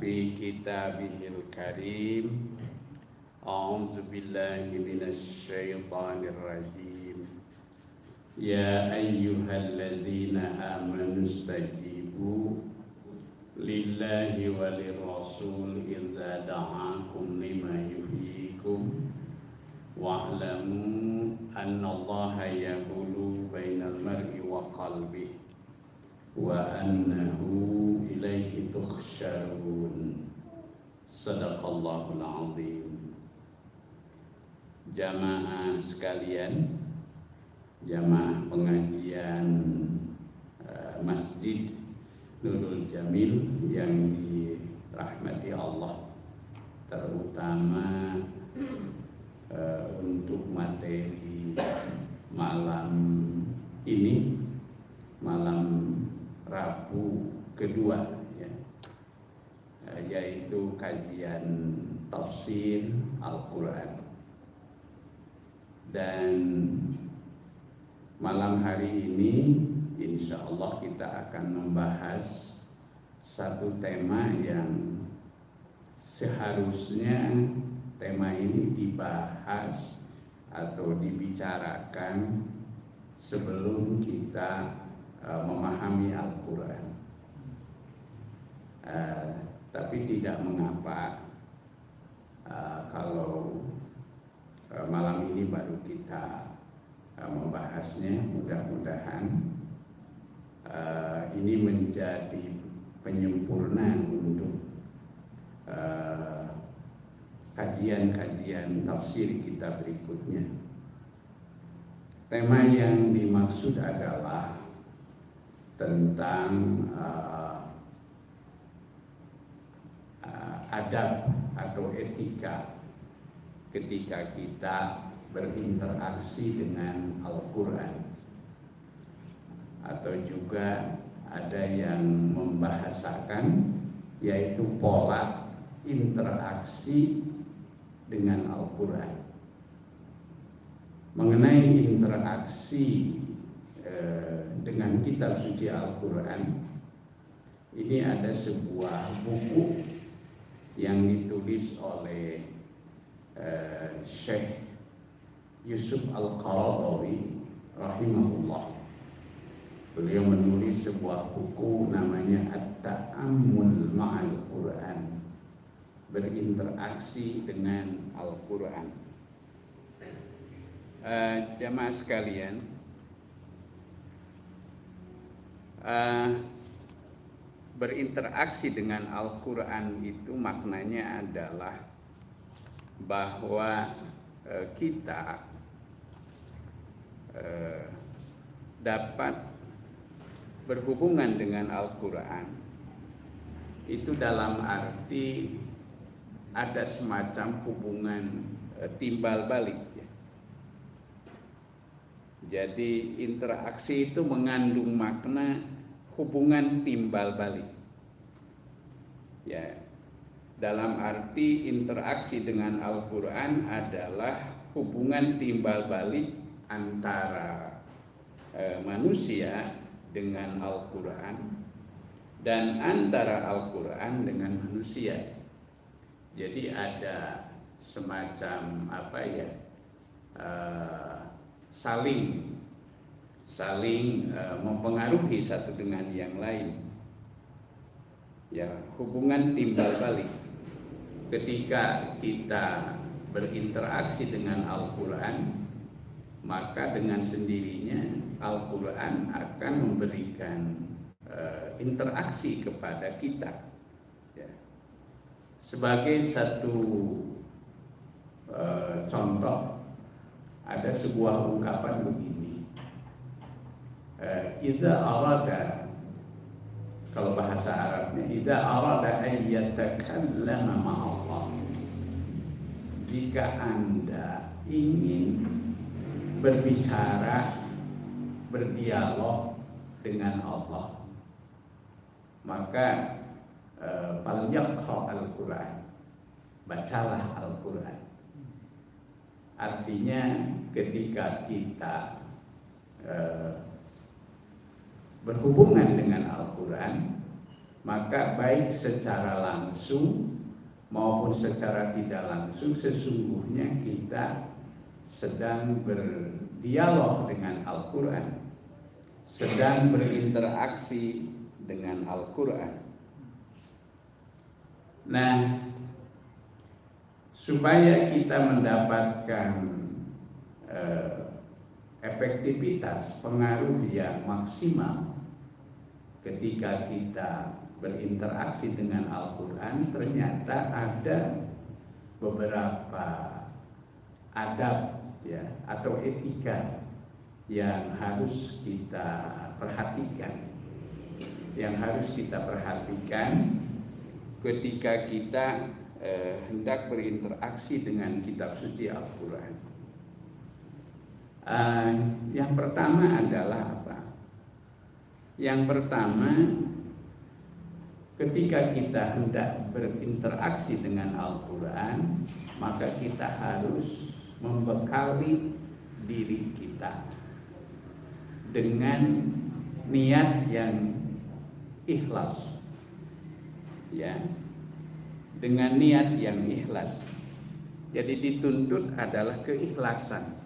في كتابه الكريم. أعوذ بالله من الشيطان الرجيم. يا أيها الذين آمنوا استجيبوا لله وللرسول إذا دعاكم لما يحييكم واعلموا أن الله يحول بين المرء وقلبه وأنه إليه تحشرون. Sadaqallahul Azim. Jamaah sekalian, jamaah pengajian Masjid Nurul Jamil yang dirahmati Allah, terutama untuk materi malam ini, malam Rabu kedua, yaitu kajian tafsir Al-Quran. Dan malam hari ini insya Allah kita akan membahas satu tema yang seharusnya tema ini dibahas atau dibicarakan sebelum kita memahami Al-Quran. Tapi tidak mengapa kalau malam ini baru kita membahasnya. Mudah-mudahan ini menjadi penyempurna untuk kajian-kajian tafsir kita berikutnya. Tema yang dimaksud adalah tentang adab atau etika ketika kita berinteraksi dengan Al-Quran, atau juga ada yang membahasakan yaitu pola interaksi dengan Al-Quran. Mengenai interaksi dengan kitab suci Al-Quran, ini ada sebuah buku yang ditulis oleh Syekh Yusuf Al-Qaradawi rahimahullah. Beliau menulis sebuah buku namanya At-Ta'ammul Ma'al Quran, berinteraksi dengan Al-Quran. Jamaah sekalian, berinteraksi dengan Al-Quran itu maknanya adalah bahwa kita dapat berhubungan dengan Al-Quran itu dalam arti ada semacam hubungan timbal balik. Jadi interaksi itu mengandung makna hubungan timbal balik. Ya, dalam arti interaksi dengan Al-Quran adalah hubungan timbal balik antara manusia dengan Al-Quran dan antara Al-Quran dengan manusia. Jadi ada semacam saling mempengaruhi satu dengan yang lain. Ya, hubungan timbal balik. Ketika kita berinteraksi dengan Al-Quran, maka dengan sendirinya Al-Quran akan memberikan interaksi kepada kita. Ya. Sebagai satu contoh, ada sebuah ungkapan begini. Idza arada, kalau bahasa Arabnya, idza arada an yatakallama ma'allah, jika Anda ingin berbicara, berdialog dengan Allah, maka falyaqra al-Quran, bacalah Al-Quran. Artinya ketika kita berhubungan dengan Al-Quran, maka baik secara langsung maupun secara tidak langsung sesungguhnya kita sedang berdialog dengan Al-Quran, sedang berinteraksi dengan Al-Quran. Nah, supaya kita mendapatkan efektivitas pengaruh yang maksimal ketika kita berinteraksi dengan Al-Quran, ternyata ada beberapa adab ya atau etika yang harus kita perhatikan, ketika kita hendak berinteraksi dengan kitab suci Al-Quran. Yang pertama adalah apa? Yang pertama, ketika kita hendak berinteraksi dengan Al-Quran, maka kita harus membekali diri kita dengan niat yang ikhlas, ya, dengan niat yang ikhlas. Jadi dituntut adalah keikhlasan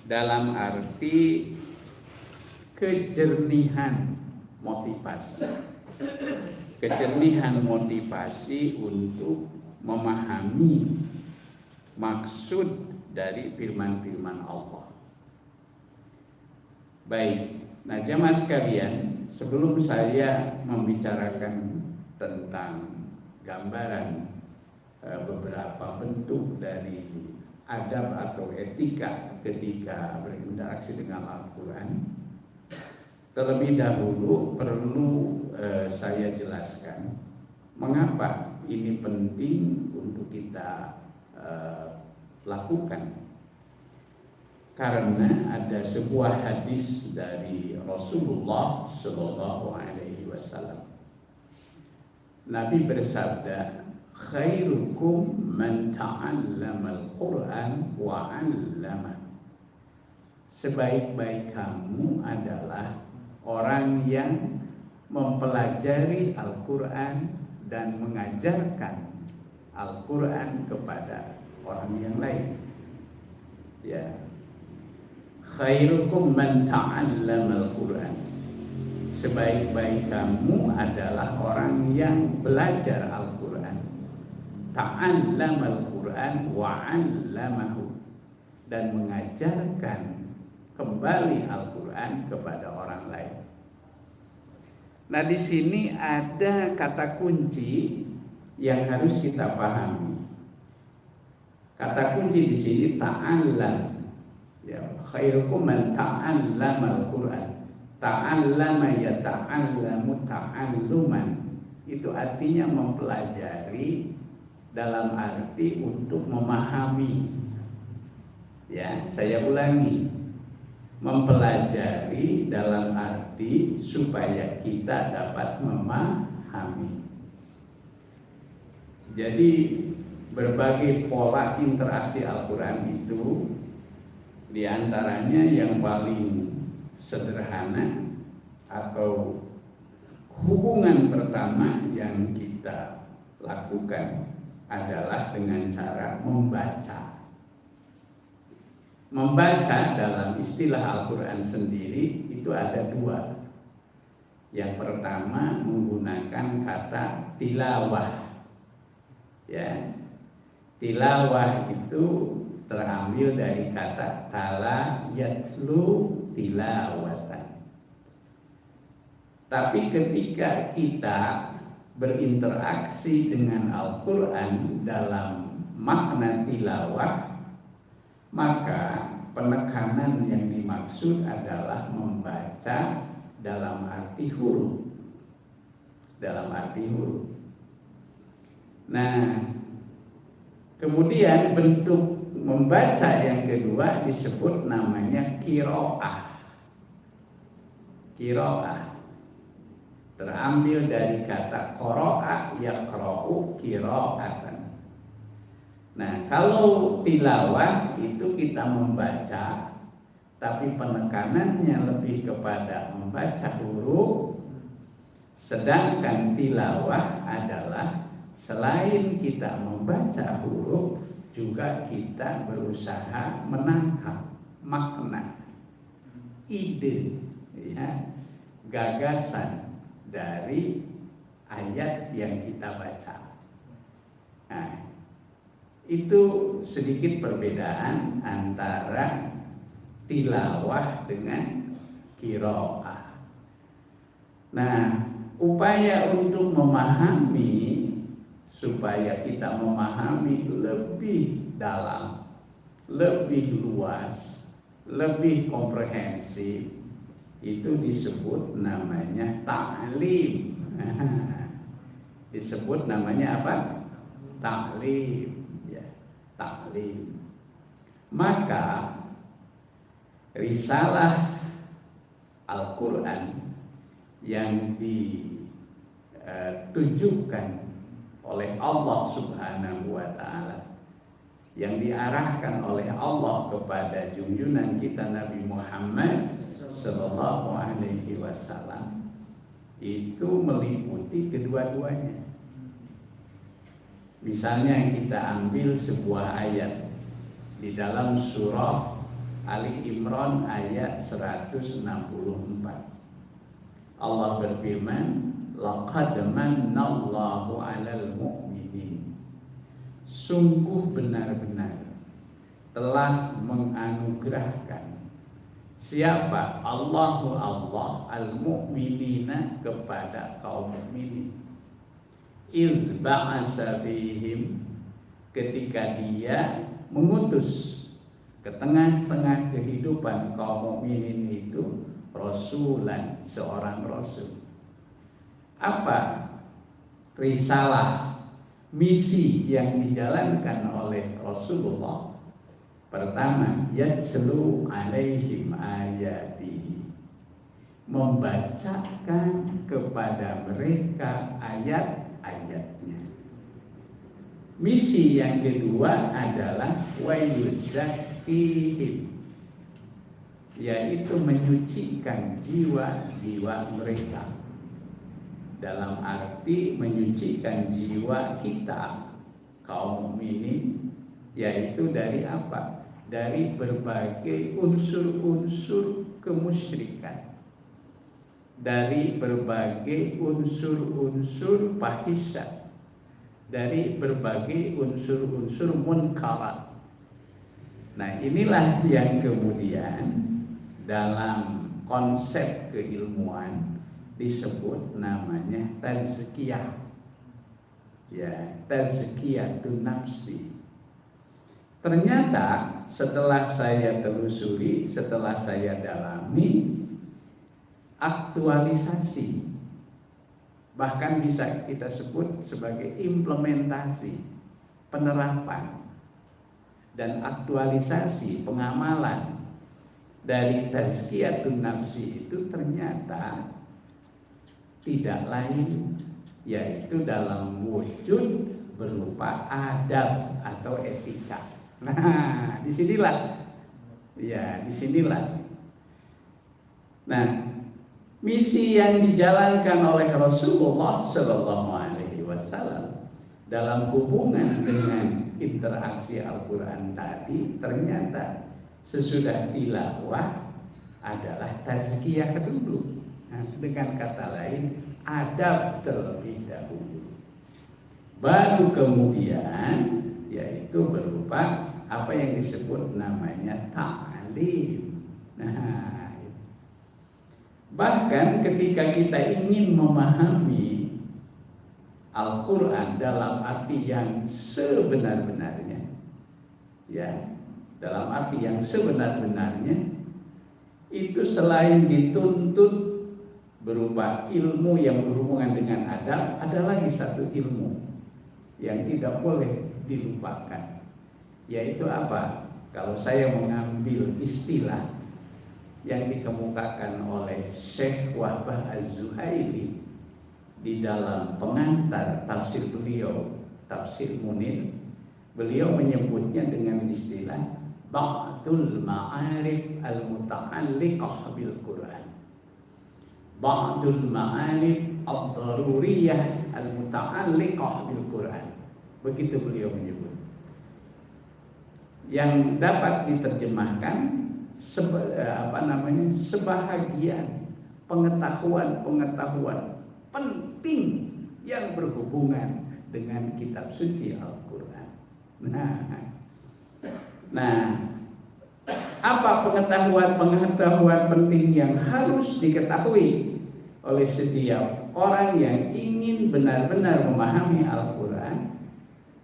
dalam arti kejernihan motivasi untuk memahami maksud dari firman-firman Allah. Baik, nah jamaah sekalian, sebelum saya membicarakan tentang gambaran beberapa bentuk dari adab atau etika ketika berinteraksi dengan Al-Quran, terlebih dahulu perlu saya jelaskan mengapa ini penting untuk kita lakukan. Karena ada sebuah hadis dari Rasulullah Shallallahu Alaihi Wasallam. Nabi bersabda, khairukum man ta'allama al-Quran wa 'allama. Sebaik-baik kamu adalah orang yang mempelajari Al-Quran dan mengajarkan Al-Quran kepada orang yang lain. Ya, khairukum man ta'allama al-Quran. Sebaik-baik kamu adalah orang yang belajar Al-Quran. Ta'allama al-Quran wa 'allamahu, dan mengajarkan kembali Al-Quran kepada orang lain. Nah, di sini ada kata kunci yang harus kita pahami. Kata kunci di sini ta'allam. Ya, khairukum man ta'allama al-Quran. Ta'allama ya ta'allamu ta'alluman. Itu artinya mempelajari dalam arti untuk memahami. Ya, saya ulangi. Mempelajari dalam arti supaya kita dapat memahami. Jadi berbagai pola interaksi Al-Quran itu, diantaranya yang paling sederhana atau hubungan pertama yang kita lakukan adalah dengan cara membaca. Membaca dalam istilah Al-Quran sendiri itu ada dua. Yang pertama menggunakan kata tilawah. Ya, tilawah itu terambil dari kata tala yatlu tilawatan. Tapi ketika kita berinteraksi dengan Al-Quran dalam makna tilawah, maka penekanan yang dimaksud adalah membaca dalam arti huruf. Dalam arti huruf. Nah, kemudian bentuk membaca yang kedua disebut namanya qiraah. Qiraah terambil dari kata qara'a yaqra'u qira'atan. Nah, kalau tilawah itu kita membaca, tapi penekanannya lebih kepada membaca huruf. Sedangkan tilawah adalah selain kita membaca huruf, juga kita berusaha menangkap makna, ide, ya, gagasan dari ayat yang kita baca. Nah, itu sedikit perbedaan antara tilawah dengan qiraah. Nah, upaya untuk memahami, supaya kita memahami lebih dalam, lebih luas, lebih komprehensif, itu disebut namanya ta'lim. Disebut namanya apa? Ta'lim, ya, ta'lim. Maka risalah Al-Quran yang ditujukan oleh Allah Subhanahu wa Ta'ala, yang diarahkan oleh Allah kepada junjungan kita Nabi Muhammad Sallallahu Alaihi Wasallam, itu meliputi kedua-duanya. Misalnya kita ambil sebuah ayat di dalam surah Ali Imran ayat 164. Allah berfirman, laqad mannallahu 'alal mu'minin. Sungguh benar-benar telah menganugerahkan siapa? Allahu Allah al-mu'minina, kepada kaum mukminin. Iz ba'asa fihim, ketika dia mengutus ke tengah-tengah kehidupan kaum mukminin itu rasulan, seorang rasul. Apa risalah, misi yang dijalankan oleh Rasulullah? Pertama, yatslu alaihim ayatihi, membacakan kepada mereka ayat-ayatnya. Misi yang kedua adalah wa yuzakkihim, yaitu menyucikan jiwa-jiwa mereka. Dalam arti menyucikan jiwa kita kaum mukminin, yaitu dari apa? Dari berbagai unsur-unsur kemusyrikan, dari berbagai unsur-unsur fahisyah, dari berbagai unsur-unsur munkarat. Nah, inilah yang kemudian dalam konsep keilmuan disebut namanya tazkiyah. Ya, tazkiyatun nafsi. Ternyata setelah saya telusuri, setelah saya dalami, aktualisasi, bahkan bisa kita sebut sebagai implementasi, penerapan dan aktualisasi pengamalan dari tazkiyatun nafsi itu ternyata tidak lain yaitu dalam wujud berupa adab atau etika. Nah, disinilah, ya, disinilah. Nah, misi yang dijalankan oleh Rasulullah Sallallahu Alaihi Wasallam dalam hubungan dengan interaksi Al-Quran tadi, ternyata sesudah tilawah adalah tazkiyah dulu. Nah, dengan kata lain, adab terlebih dahulu, baru kemudian yaitu berupa apa yang disebut namanya ta'lim. Nah, bahkan ketika kita ingin memahami Al-Quran dalam arti yang sebenar-benarnya, ya, dalam arti yang sebenar-benarnya, itu selain dituntut berupa ilmu yang berhubungan dengan adab, ada lagi satu ilmu yang tidak boleh dilupakan, yaitu apa? Kalau saya mengambil istilah yang dikemukakan oleh Syekh Wahbah Az-Zuhaili di dalam pengantar tafsir beliau, Tafsir Munir, beliau menyebutnya dengan istilah ba'dul ma'arif al-muta'alliqah bil Quran. ba'dul ma'arif ad-daruriyah al-muta'alliqah bil Quran. Begitu beliau menyebut. Yang dapat diterjemahkan sebahagian pengetahuan penting yang berhubungan dengan kitab suci Al-Quran. Nah, apa pengetahuan penting yang harus diketahui oleh setiap orang yang ingin benar-benar memahami Al-Quran?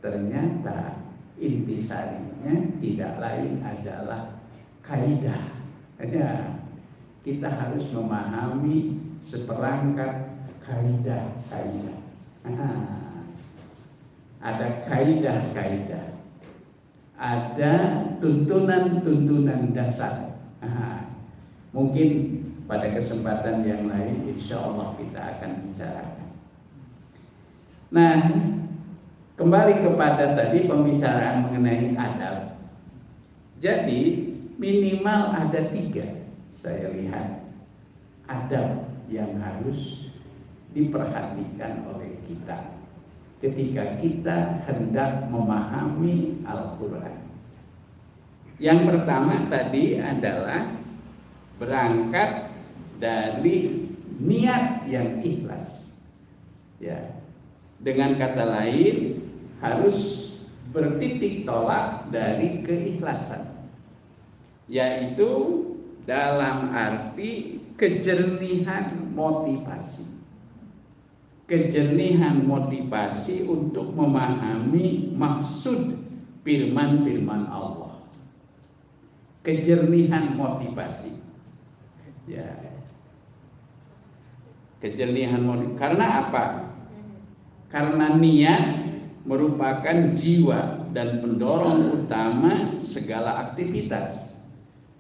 Ternyata intisarinya tidak lain adalah kaidah. Ya, kita harus memahami seperangkat kaidah. Ada kaidah, ada tuntunan dasar. Mungkin pada kesempatan yang lain insya Allah kita akan bicarakan. Nah, kembali kepada tadi pembicaraan mengenai adab. Jadi minimal ada 3 saya lihat adab yang harus diperhatikan oleh kita ketika kita hendak memahami Al-Quran. Yang pertama tadi adalah berangkat dari niat yang ikhlas. Ya, dengan kata lain harus bertitik tolak dari keikhlasan, yaitu dalam arti kejernihan motivasi untuk memahami maksud firman Allah. Kejernihan motivasi. Ya. Kejernihan motivasi. Karena apa? Karena niat merupakan jiwa dan pendorong utama segala aktivitas.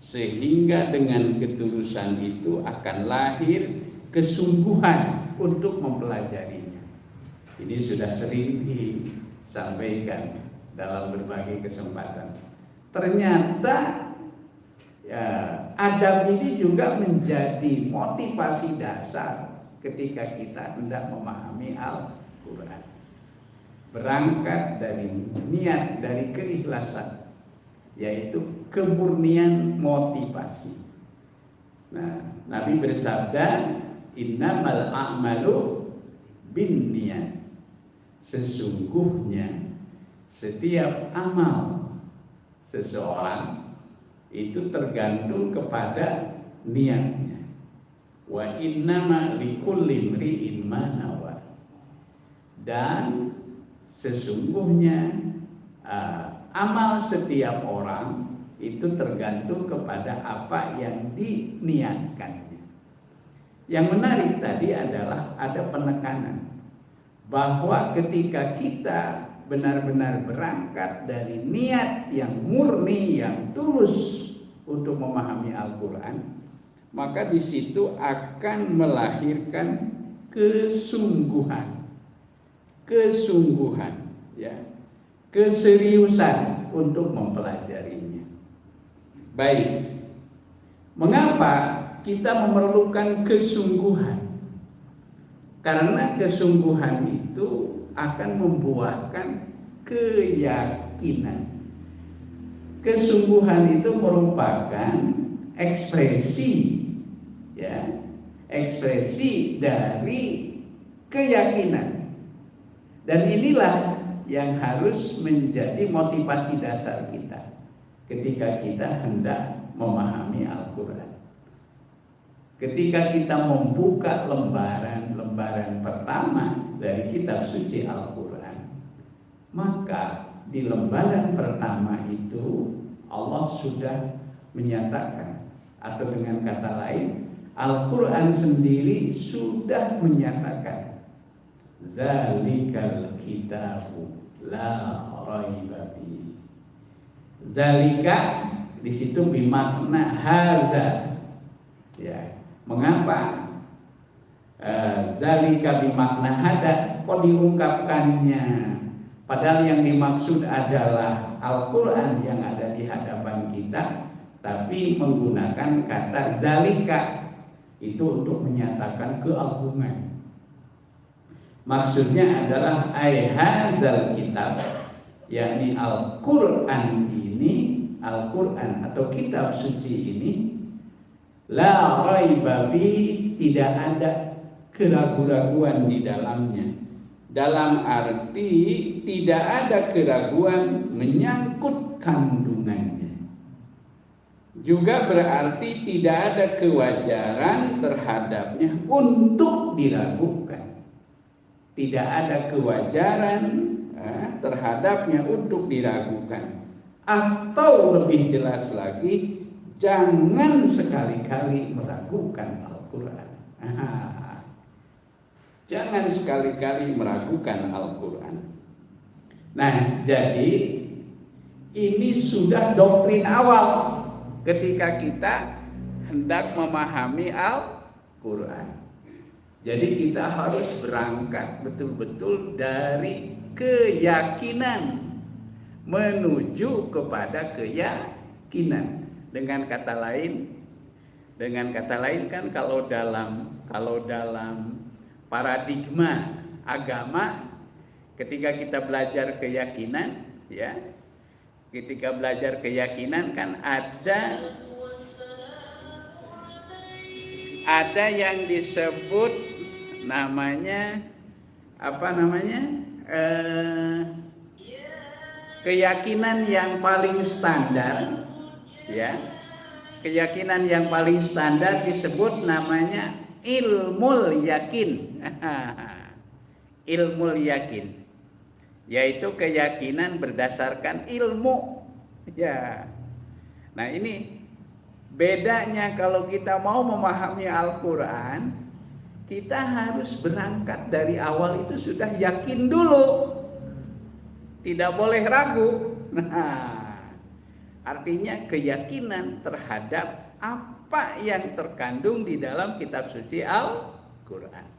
Sehingga dengan ketulusan itu akan lahir kesungguhan untuk mempelajarinya. Ini sudah sering disampaikan dalam berbagai kesempatan. Ternyata ya, adab ini juga menjadi motivasi dasar ketika kita hendak memahami Al-Quran. Berangkat dari niat, dari keikhlasan, yaitu kemurnian motivasi. Nah, Nabi bersabda, innamal a'malu binniyat. Sesungguhnya setiap amal seseorang itu tergantung kepada niatnya. Wa innama likulli imri'in ma nawa. Dan sesungguhnya amal setiap orang itu tergantung kepada apa yang diniatkannya. Yang menarik tadi adalah ada penekanan bahwa ketika kita benar-benar berangkat dari niat yang murni, yang tulus untuk memahami Al-Quran, maka di situ akan melahirkan kesungguhan, ya, keseriusan untuk mempelajarinya. Baik, mengapa kita memerlukan kesungguhan? Karena kesungguhan itu akan membuahkan keyakinan. Kesungguhan itu merupakan ekspresi, ya, ekspresi dari keyakinan. Dan inilah yang harus menjadi motivasi dasar kita ketika kita hendak memahami Al-Quran. Ketika kita membuka lembaran pertama dari kitab suci Al-Quran, maka di lembaran pertama itu Allah sudah menyatakan, atau dengan kata lain Al-Quran sendiri sudah menyatakan, zalikal kitabu la raiba fi. Zalika di situ bermakna haza. Ya, mengapa zalika bermakna hada kok diungkapkannya? Padahal yang dimaksud adalah Al-Quran yang ada di hadapan kita, tapi menggunakan kata zalika. Itu untuk menyatakan keagungan. Maksudnya adalah hadzal kitab, yakni Al-Quran ini, Al-Quran atau kitab suci ini, la raiba fi, tidak ada keraguan-raguan di dalamnya. Dalam arti tidak ada keraguan menyangkut kandungannya. Juga berarti tidak ada kewajaran terhadapnya untuk diragukan. Tidak ada kewajaran terhadapnya untuk diragukan. Atau lebih jelas lagi, jangan sekali-kali meragukan Al-Quran. Jangan sekali-kali meragukan Al-Quran. Nah, jadi ini sudah doktrin awal ketika kita hendak memahami Al-Quran. Jadi kita harus berangkat betul-betul dari keyakinan menuju kepada keyakinan. Dengan kata lain kan kalau dalam paradigma agama, ketika kita belajar keyakinan, ya, ketika belajar keyakinan kan ada yang disebut namanya keyakinan yang paling standar, ya. Keyakinan yang paling standar disebut namanya ilmul yakin. Ilmul yakin, yaitu keyakinan berdasarkan ilmu, ya. Nah, ini bedanya kalau kita mau memahami Al-Quran, kita harus berangkat dari awal itu sudah yakin dulu, tidak boleh ragu. Nah, artinya keyakinan terhadap apa yang terkandung di dalam kitab suci Al-Quran.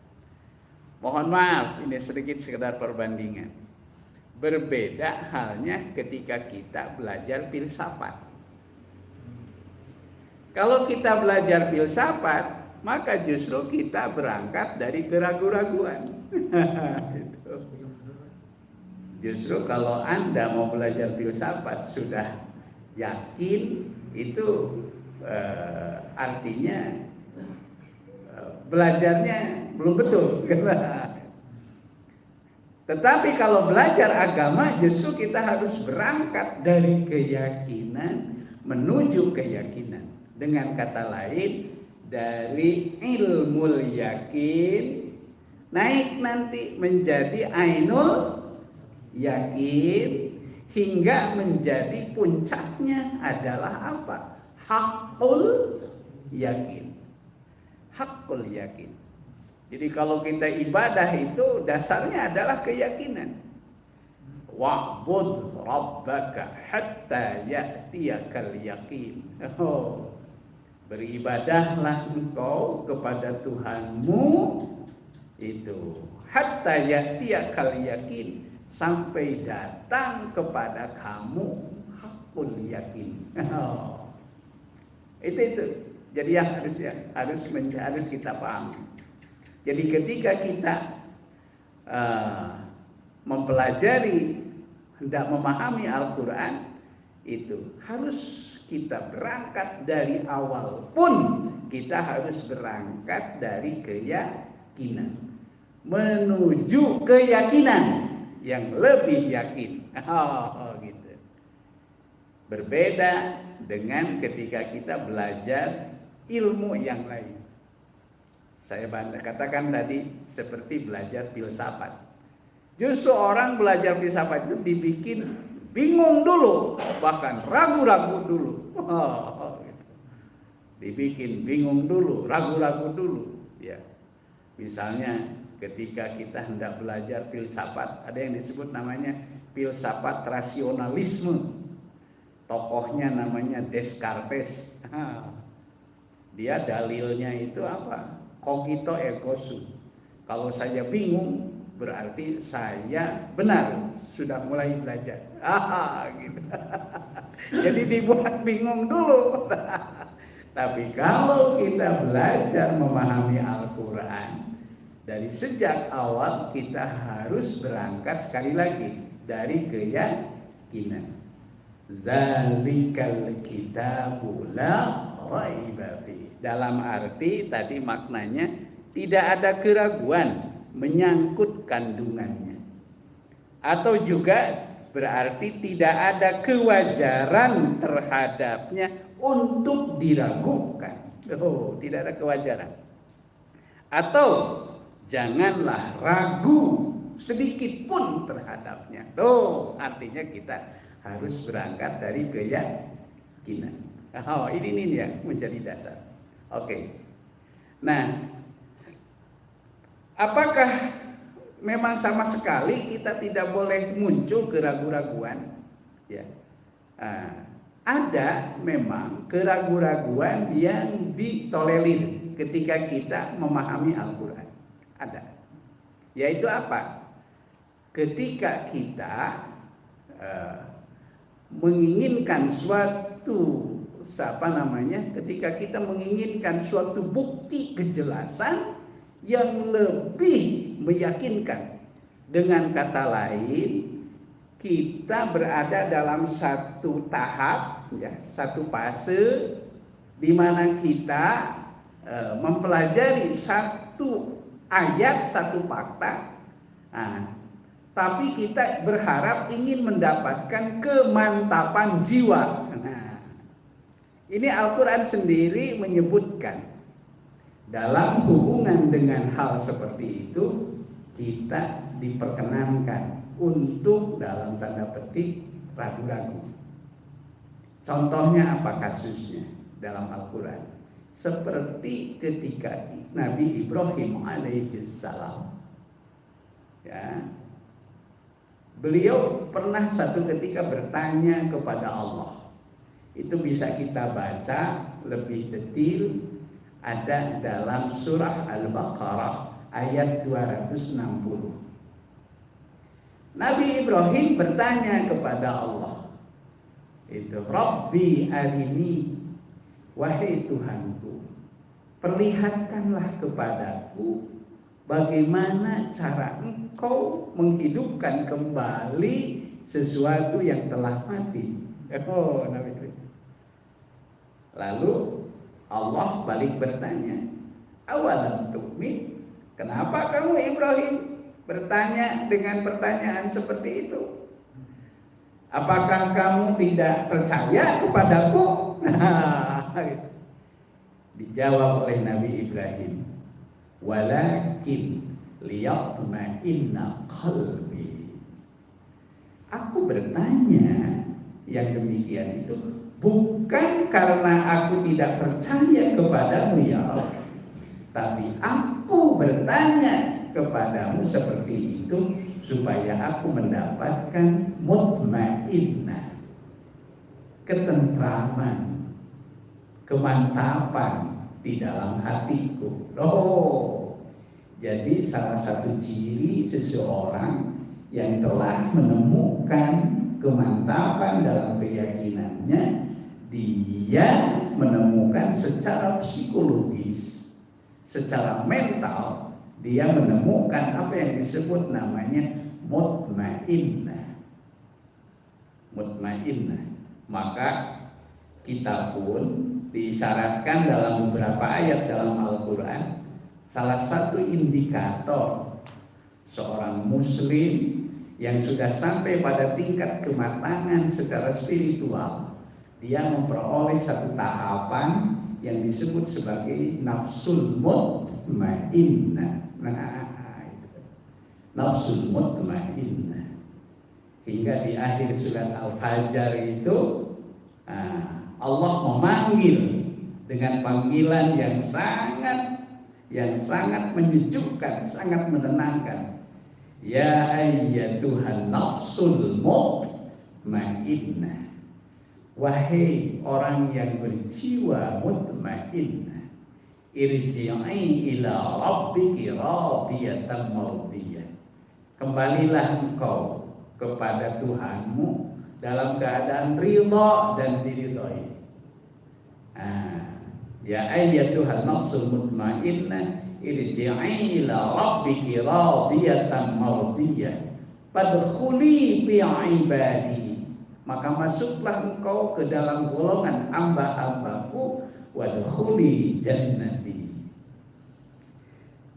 Mohon maaf, ini sedikit sekedar perbandingan. Berbeda halnya ketika kita belajar filsafat. Kalau kita belajar filsafat, maka justru kita berangkat dari keraguan-raguan. Justru kalau Anda mau belajar filsafat sudah yakin, itu artinya belajarnya belum betul. Tetapi kalau belajar agama justru kita harus berangkat dari keyakinan menuju keyakinan. Dengan kata lain, dari ilmul yakin naik nanti menjadi ainul yakin, hingga menjadi puncaknya adalah apa? Hakul yakin. Hakul yakin. Jadi kalau kita ibadah itu dasarnya adalah keyakinan. Wa'bud rabbaka hatta ya'tiyakal yaqin. Beribadahlah engkau kepada Tuhanmu itu hatta ya'tiyakal yaqin, sampai datang kepada kamu hakul yakin. Itu. Jadi yang harus kita pahami. Jadi ketika kita mempelajari, hendak memahami Al-Quran, itu harus kita berangkat dari awal pun kita harus berangkat dari keyakinan menuju keyakinan yang lebih yakin. Gitu. Berbeda dengan ketika kita belajar ilmu yang lain. Saya katakan tadi seperti belajar filsafat. Justru orang belajar filsafat itu dibikin bingung dulu, bahkan ragu-ragu dulu. Gitu. Dibikin bingung dulu, ragu-ragu dulu. Ya, misalnya ketika kita hendak belajar filsafat, ada yang disebut namanya filsafat rasionalisme. Tokohnya namanya Descartes. Dia dalilnya itu apa? Cogito ergo sum. Kalau saya bingung, berarti saya benar, sudah mulai belajar. Gitu. Jadi dibuat bingung dulu. Tapi kalau kita belajar memahami Al-Quran, dari sejak awal kita harus berangkat sekali lagi dari keyakinan. Zalikal kitabu la raiba fi. Dalam arti tadi maknanya tidak ada keraguan menyangkut kandungannya. Atau juga berarti tidak ada kewajaran terhadapnya untuk diragukan. Oh, tidak ada kewajaran. Atau janganlah ragu sedikit pun terhadapnya. Oh, artinya kita harus berangkat dari keyakinan. Oh, ini ya menjadi dasar. Oke. Nah, apakah memang sama sekali kita tidak boleh muncul keraguan-raguan? Ya. Ada memang keraguan-raguan yang ditolerir ketika kita memahami Al-Quran. Ada. Yaitu apa? Ketika kita menginginkan suatu ketika kita menginginkan suatu bukti kejelasan yang lebih meyakinkan. Dengan kata lain, kita berada dalam satu tahap, ya, satu fase di mana kita mempelajari satu ayat, satu fakta. Tapi kita berharap ingin mendapatkan kemantapan jiwa. Ini Al-Quran sendiri menyebutkan dalam hubungan dengan hal seperti itu kita diperkenankan untuk dalam tanda petik ragu-ragu. Contohnya apa kasusnya dalam Al-Quran? Seperti ketika Nabi Ibrahim alaihissalam, ya, beliau pernah satu ketika bertanya kepada Allah. Itu bisa kita baca lebih detail, ada dalam surah Al-Baqarah ayat 260. Nabi Ibrahim bertanya kepada Allah, itu Rabbi arini, wahai Tuhanku, perlihatkanlah kepadaku bagaimana cara Engkau menghidupkan kembali sesuatu yang telah mati. Oh, Nabi Ibrahim. Lalu Allah balik bertanya, awalam tu'min? Kenapa kamu Ibrahim bertanya dengan pertanyaan seperti itu? Apakah kamu tidak percaya kepadaku? Dijawab oleh Nabi Ibrahim, walakin liyatma'inna qalbi. Aku bertanya yang demikian itu bukan karena aku tidak percaya kepadamu ya Allah, tapi aku bertanya kepadamu seperti itu supaya aku mendapatkan mutmainnah, ketentraman, kemantapan di dalam hatiku. Oh, jadi salah satu ciri seseorang yang telah menemukan kemantapan dalam keyakinannya, dia menemukan secara psikologis, secara mental, dia menemukan apa yang disebut namanya mutmainnah. Mutmainnah. Maka kita pun disyaratkan dalam beberapa ayat dalam Al-Quran, salah satu indikator seorang muslim yang sudah sampai pada tingkat kematangan secara spiritual, dia memperoleh satu tahapan yang disebut sebagai nafsul mutmainnah. Itu nafsul mutmainnah. Hingga di akhir surat Al-Fajr itu Allah memanggil dengan panggilan yang sangat menyejukkan, sangat menenangkan. Ya ayyatuhan nafsul mutmainnah, wahai orang yang berjiwa mutmainnah, irji'i ila rabbiki radiyatan mardiyah. Kembalilah engkau kepada Tuhanmu dalam keadaan ridha dan diridhoi. Ya ayyatuhan nafsul mutmainnah irji'i ila rabbiki radiyatan mardiyah fadkhuli fi ibadi, maka masuklah engkau ke dalam golongan hamba-hambaku, wadkhuli jannati.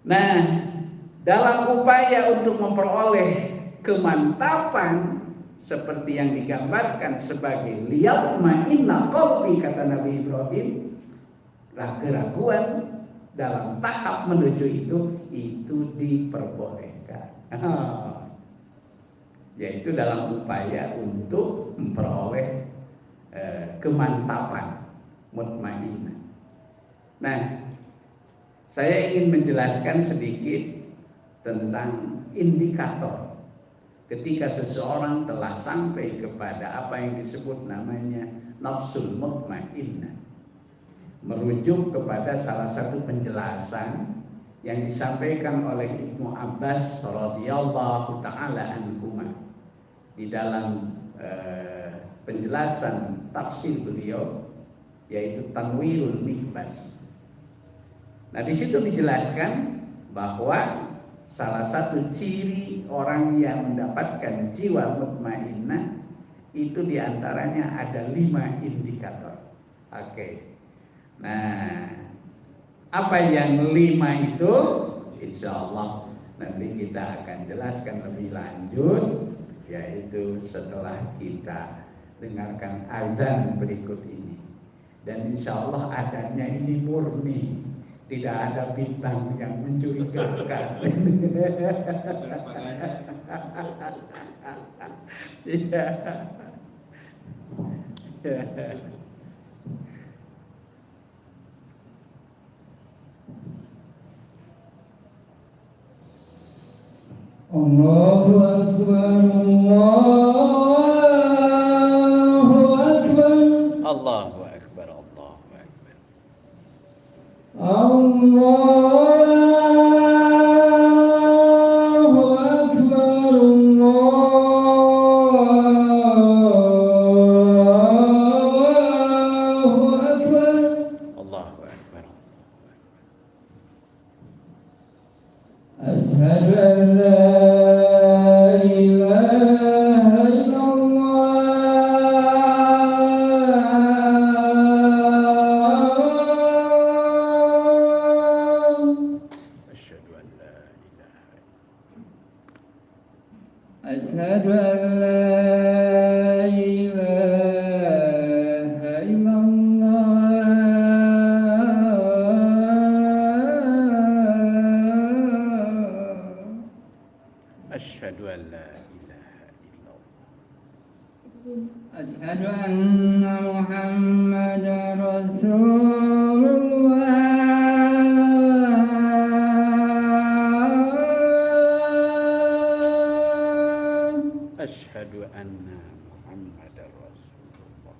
Nah, dalam upaya untuk memperoleh kemantapan seperti yang digambarkan sebagai liyatma'inna qalbi, kata Nabi Ibrahim, keraguan dalam tahap menuju itu diperbolehkan. Yaitu dalam upaya untuk memperoleh kemantapan mutmainnah. Nah, saya ingin menjelaskan sedikit tentang indikator ketika seseorang telah sampai kepada apa yang disebut namanya nafsul mutmainnah, merujuk kepada salah satu penjelasan yang disampaikan oleh Ibnu Abbas radhiyallahu taala anhuma di dalam penjelasan tafsir beliau, yaitu Tanwirul Mikbas. Nah, di situ dijelaskan bahwa salah satu ciri orang yang mendapatkan jiwa mutmainnah itu diantaranya ada 5 indikator. Oke. Nah, apa yang 5 itu? Insya Allah nanti kita akan jelaskan lebih lanjut, yaitu setelah kita dengarkan azan berikut ini. Dan insya Allah adanya ini murni, tidak ada bintang yang mencurigakan. Iya. Allahu Akbar, Allahu Akbar, Allahu Akbar, Allahu Akbar. Allahu Akbar, Allahu Akbar. Allahu Akbar. Asyhadu an la ilaha illallah. Asyhadu an la ilaha Asyhadu an la ilaha illallah. Asyhadu an la ilaha illallah. Asyhadu anna Muhammadar Rasulullah. Asyhadu anna Muhammadar Rasulullah.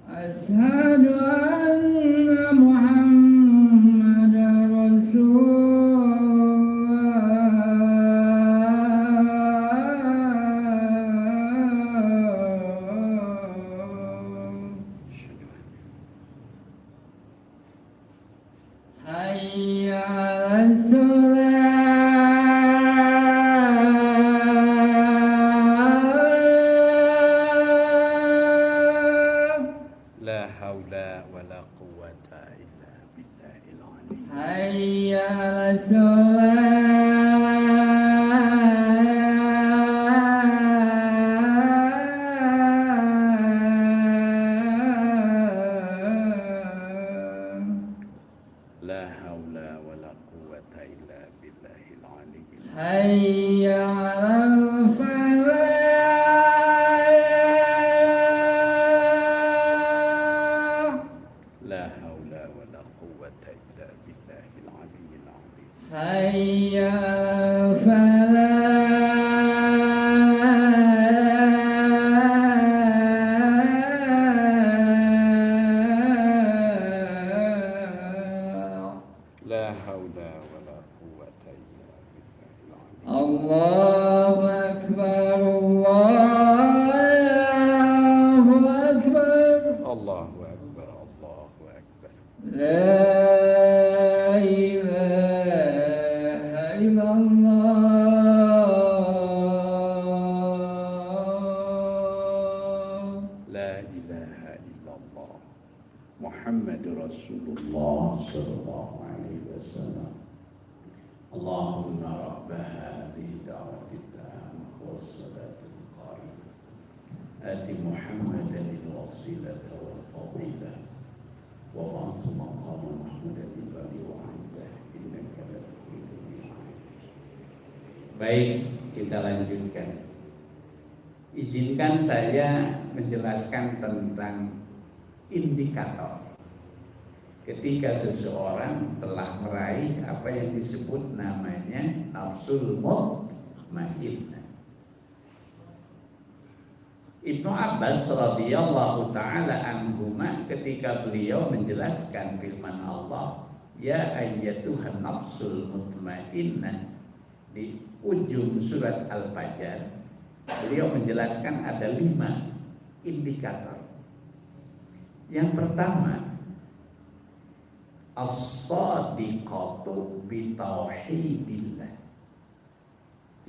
Asyhadu anna Muhammadar Rasulullah. Hayya 'alas salat. La haula wa la quwwata illa billahil ali. Hayya 'alas salat. La haula wa la quwwata illa billahil ali. Hayya 'alal falah. La haula wa la quwwata illa billahil aliyyil azim. Hayya 'alal falah. La haula wa la quwwata illa billahil ali. Allahu Akbar, Allahu Akbar. Allahu akbar, Allahu akbar. La Allahumma rabba hadhihi da'wati tammah was-salatil qa'imah ati Muhammadan al-wasilata wal fadilah wa ba'athu maqama Muhammadan alladhi wa'ada innaka la tukhlifu al-mi'ad. Baik, kita lanjutkan. Izinkan saya menjelaskan tentang indikator ketika seseorang telah meraih apa yang disebut namanya nafsul mutmainnah. Ibnu Abbas radhiyallahu taala anhuma ketika beliau menjelaskan firman Allah, ya ayyatuhan nafsul mutmainnah, di ujung surat Al-Fajr, beliau menjelaskan ada 5 indikator. Yang pertama, as-sadiqatu bitauhidillah.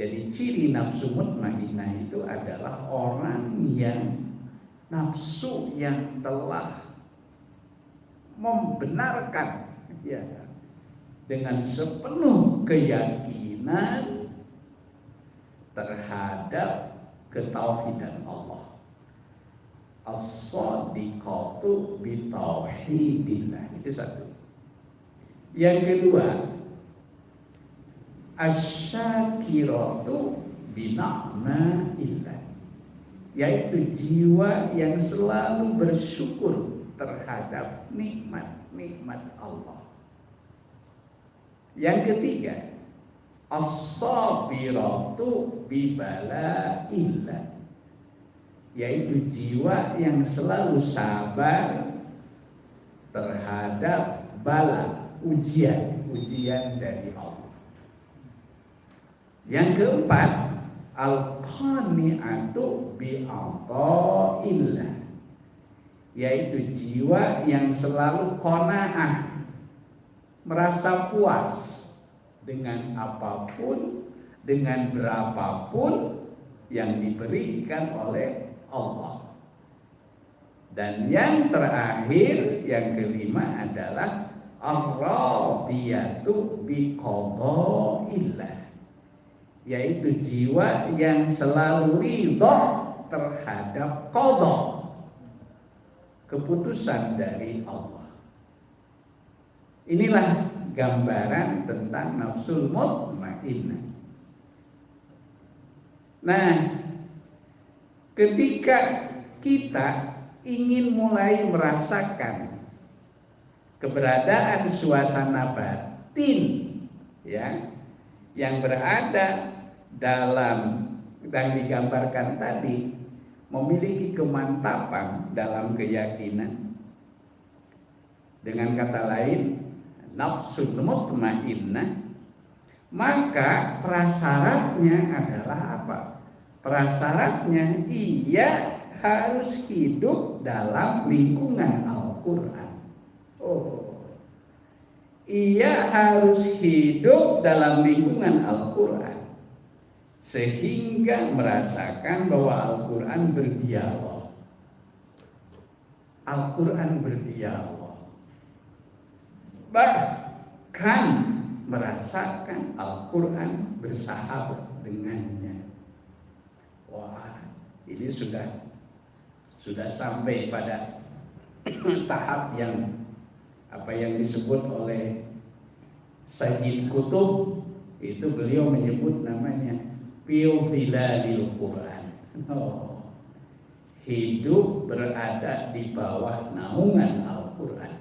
Jadi ciri nafsu mutmainnah itu adalah orang yang nafsu yang telah membenarkan, ya, dengan sepenuh keyakinan terhadap ketauhidan Allah. As-sadiqatu bitauhidillah, itu satu. Yang kedua, asyakiratu bina'maillah, yaitu jiwa yang selalu bersyukur terhadap nikmat-nikmat Allah. Yang ketiga, as-sabiratu bibala'illah, yaitu jiwa yang selalu sabar terhadap bala, ujian dari Allah. Yang keempat, al-qani'atu bi'ata'illah, yaitu jiwa yang selalu qanaah, merasa puas dengan apapun, dengan berapapun yang diberikan oleh Allah. Dan yang terakhir, yang kelima adalah ar-radiyatu biqada'illah, yaitu jiwa yang selalu ridha terhadap qada, keputusan dari Allah. Inilah gambaran tentang nafsul mutmainnah. Nah, ketika kita ingin mulai merasakan keberadaan suasana batin, ya, yang berada dalam yang digambarkan tadi, memiliki kemantapan dalam keyakinan, dengan kata lain nafsul mutmainnah, maka prasyaratnya adalah apa? Prasyaratnya ia harus hidup dalam lingkungan Al-Quran. Ia harus hidup dalam lingkungan Al-Quran, sehingga merasakan bahwa Al-Quran berdialog. Al-Quran berdialog, bahkan merasakan Al-Quran bersahabat dengannya. Wah, ini sudah sampai pada tahap yang apa yang disebut oleh Sayyid Qutb, itu beliau menyebut namanya Fi'dilalil Quran. Hidup berada di bawah naungan Al-Quran.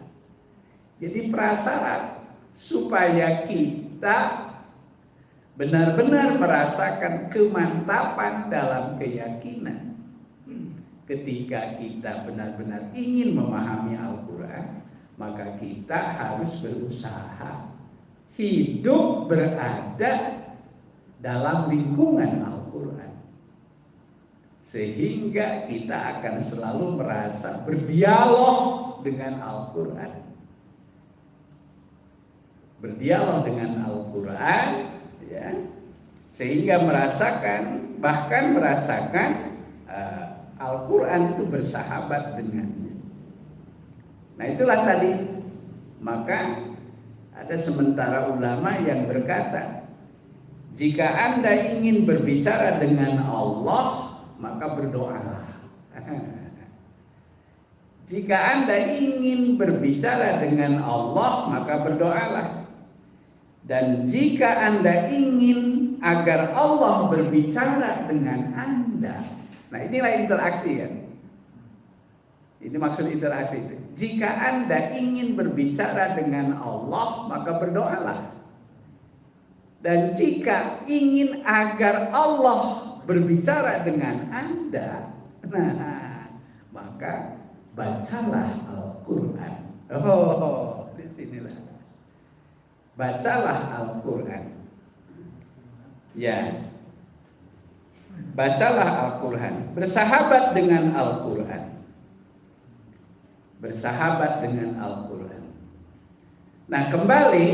Jadi prasyarat supaya kita benar-benar merasakan kemantapan dalam keyakinan, ketika kita benar-benar ingin memahami Al-Quran, maka kita harus berusaha hidup berada dalam lingkungan Al-Quran, sehingga kita akan selalu merasa berdialog dengan Al-Quran. Berdialog dengan Al-Quran, ya, sehingga bahkan merasakan Al-Quran itu bersahabat dengannya. Nah, itulah tadi, maka Ada sementara ulama yang berkata, jika Anda ingin berbicara dengan Allah, maka berdoalah. Jika Anda ingin berbicara dengan Allah, maka berdoalah. Dan jika Anda ingin agar Allah berbicara dengan Anda, nah inilah interaksi kan. Ini maksud interaksi itu. Jika Anda ingin berbicara dengan Allah, maka berdoalah. Dan jika ingin agar Allah berbicara dengan Anda, nah maka bacalah Al-Quran. Oh, disinilah. Bacalah Al-Quran. Ya. Bacalah Al-Quran. Bersahabat dengan Al-Quran. Bersahabat dengan Al-Quran. Nah, kembali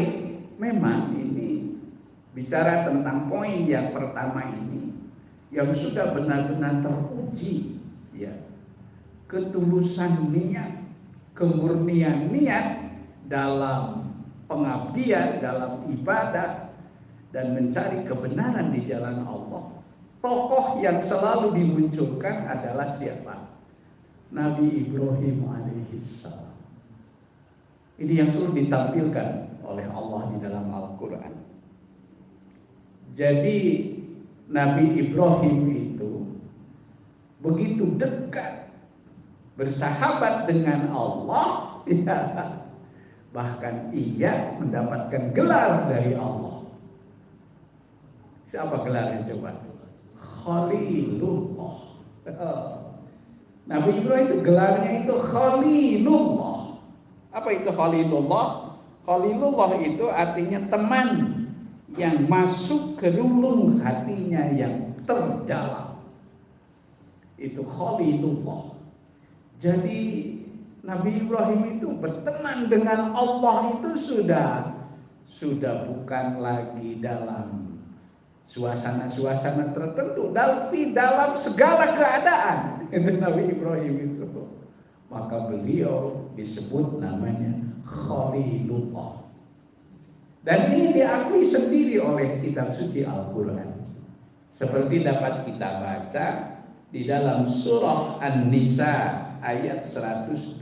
memang ini bicara tentang poin yang pertama ini yang sudah benar-benar teruji, ya. Ketulusan niat, kemurnian niat dalam pengabdian, dalam ibadah dan mencari kebenaran di jalan Allah. Tokoh yang selalu dimunculkan adalah siapa? Nabi Ibrahim alaihissalam. Ini yang selalu ditampilkan oleh Allah di dalam Al-Quran. Jadi Nabi Ibrahim itu begitu dekat bersahabat dengan Allah, ya, bahkan ia mendapatkan gelar dari Allah. Siapa gelarnya coba? Khalilullah. Nabi Ibrahim itu gelarnya itu Khalilullah. Apa itu Khalilullah? Khalilullah itu artinya teman yang masuk ke relung hatinya yang terdalam. Itu Khalilullah. Jadi Nabi Ibrahim itu berteman dengan Allah itu sudah bukan lagi dalam suasana-suasana tertentu, tapi dalam segala keadaan. Itu Nabi Ibrahim itu. Maka beliau disebut namanya Khalilullah. Dan ini diakui sendiri oleh kitab suci Al-Quran. Seperti dapat kita baca di dalam surah An-Nisa ayat 125.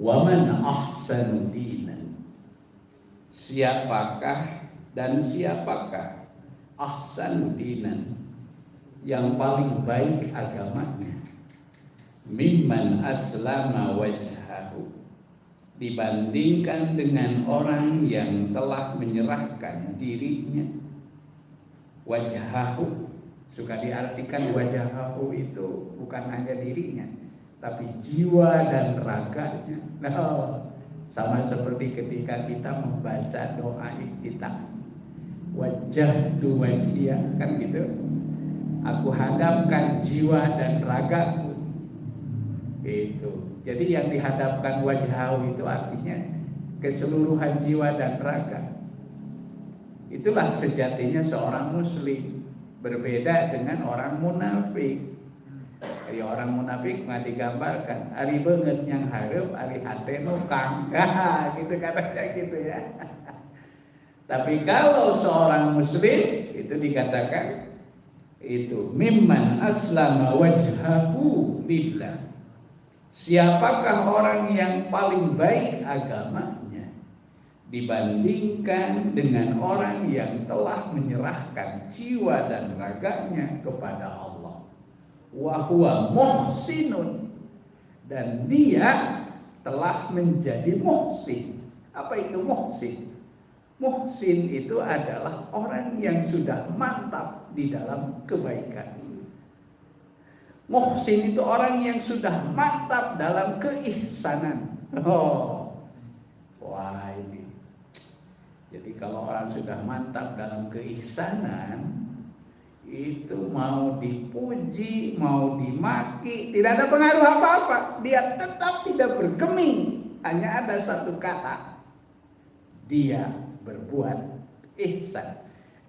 Waman ahsanu dinan. Siapakah ahsanu dinan, yang paling baik agamanya, mimman aslama wajhahu, dibandingkan dengan orang yang telah menyerahkan dirinya. Wajhahu suka diartikan wajhahu itu bukan hanya dirinya, tapi jiwa dan raganya. Nah, sama seperti ketika kita membaca doa iftitah, wajjahtu wajhiya, kan gitu. Aku hadapkan jiwa dan ragaku. Itu. Jadi yang dihadapkan wajhahu itu artinya keseluruhan jiwa dan raga. Itulah sejatinya seorang muslim, berbeda dengan orang munafik. Jadi orang munafik nggak digambarkan ari beungeut yang hareup, ari hate nukang. Gitu katanya gitu ya. Tapi kalau seorang muslim itu dikatakan itu mimman aslama wajhahu lillah. Siapakah orang yang paling baik agamanya dibandingkan dengan orang yang telah menyerahkan jiwa dan raganya kepada Allah. Wa huwa muhsinun, dan dia telah menjadi muhsin. Apa itu muhsin? Muhsin itu adalah orang yang sudah mantap di dalam kebaikan. Muhsin itu orang yang sudah mantap dalam keihsanan. Wah ini. Jadi kalau orang sudah mantap dalam keihsanan, itu mau dipuji, mau dimaki, tidak ada pengaruh apa-apa. Dia tetap tidak bergeming. Hanya ada satu kata. Dia berbuat ihsan.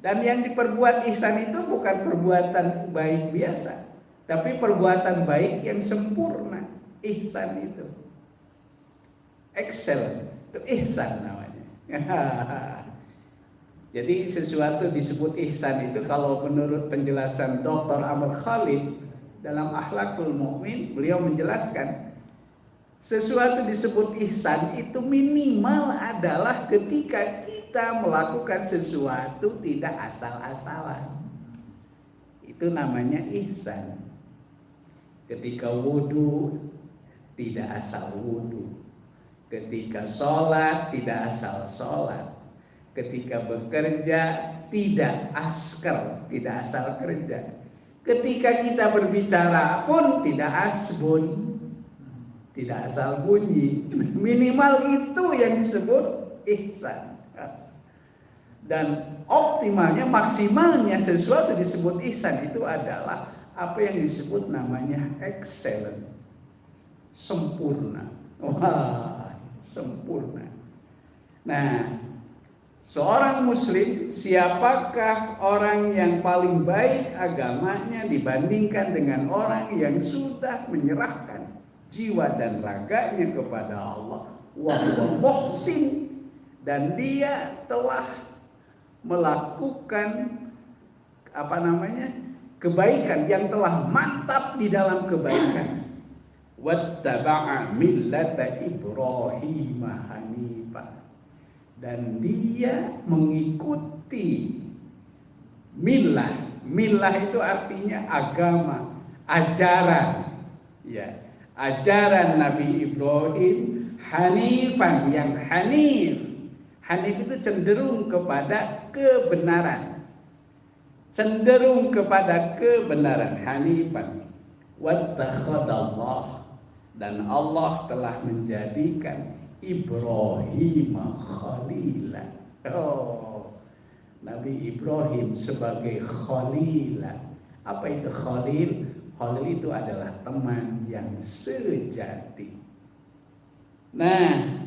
Dan yang diperbuat ihsan itu bukan perbuatan baik biasa, tapi perbuatan baik yang sempurna. Ihsan itu excellent. Itu ihsan namanya. Jadi sesuatu disebut ihsan itu kalau menurut penjelasan Dr. Amr Khalid dalam Akhlakul Mu'min, beliau menjelaskan sesuatu disebut ihsan itu minimal adalah ketika kita melakukan sesuatu tidak asal-asalan. Itu namanya ihsan. Ketika wudu tidak asal wudu. Ketika sholat tidak asal sholat. Ketika bekerja tidak asker, tidak asal kerja. Ketika kita berbicara pun tidak asbun, tidak asal bunyi. Minimal itu yang disebut ihsan. Dan optimalnya, maksimalnya sesuatu disebut ihsan itu adalah apa yang disebut namanya excellent, sempurna. Wah, sempurna. Nah, seorang muslim, siapakah orang yang paling baik agamanya dibandingkan dengan orang yang sudah menyerahkan jiwa dan raganya kepada Allah, wa huwa muhsin, dan dia telah melakukan kebaikan, yang telah mantap di dalam kebaikan. Wattaba'a millata Ibrahim hanifah, dan dia mengikuti millah. Millah itu artinya agama, ajaran, ya, ajaran Nabi Ibrahim, hanifan, yang hanif. Hanif itu cenderung kepada kebenaran, cenderung kepada kebenaran, hanifan. Wattakhadallah, dan Allah telah menjadikan Ibrahim khalila. Oh, Nabi Ibrahim sebagai khalila. Apa itu khalil? Khalil itu adalah teman yang sejati. Nah,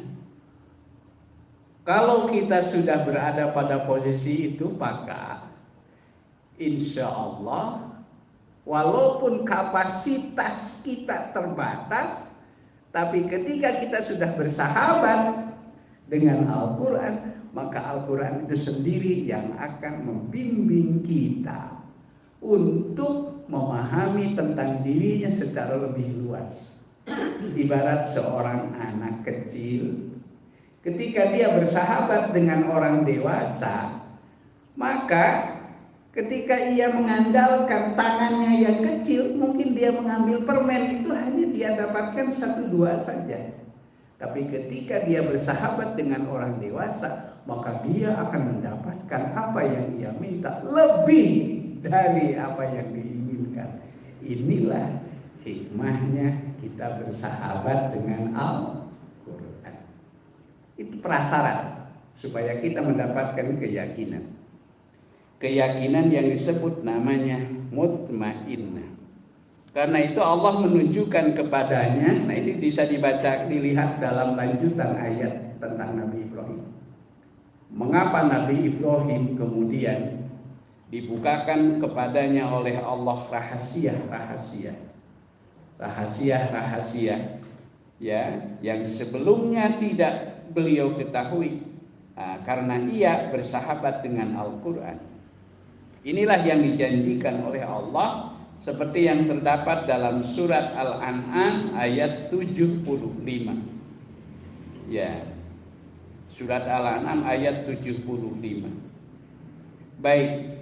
kalau kita sudah berada pada posisi itu, maka insya Allah, walaupun kapasitas kita terbatas, tapi ketika kita sudah bersahabat dengan Al-Quran, maka Al-Quran itu sendiri yang akan membimbing kita untuk memahami tentang dirinya secara lebih luas. Ibarat seorang anak kecil, ketika dia bersahabat dengan orang dewasa, maka ketika ia mengandalkan tangannya yang kecil, mungkin dia mengambil permen itu hanya dia dapatkan 1-2 saja. Tapi ketika dia bersahabat dengan orang dewasa, maka dia akan mendapatkan apa yang ia minta, lebih dari apa yang diinginkan. Inilah hikmahnya kita bersahabat dengan Al-Quran. Itu prasyarat supaya kita mendapatkan keyakinan. Keyakinan yang disebut namanya mutmainnah. Karena itu Allah menunjukkan kepadanya. Nah, itu bisa dibaca, dilihat dalam lanjutan ayat tentang Nabi Ibrahim. Mengapa Nabi Ibrahim kemudian dibukakan kepadanya oleh Allah rahasia-rahasia ya, yang sebelumnya tidak beliau ketahui, karena ia bersahabat dengan Al-Quran. Inilah yang dijanjikan oleh Allah, seperti yang terdapat dalam surat Al-An'am ayat 75. Ya, surat Al-An'am ayat 75. Baik.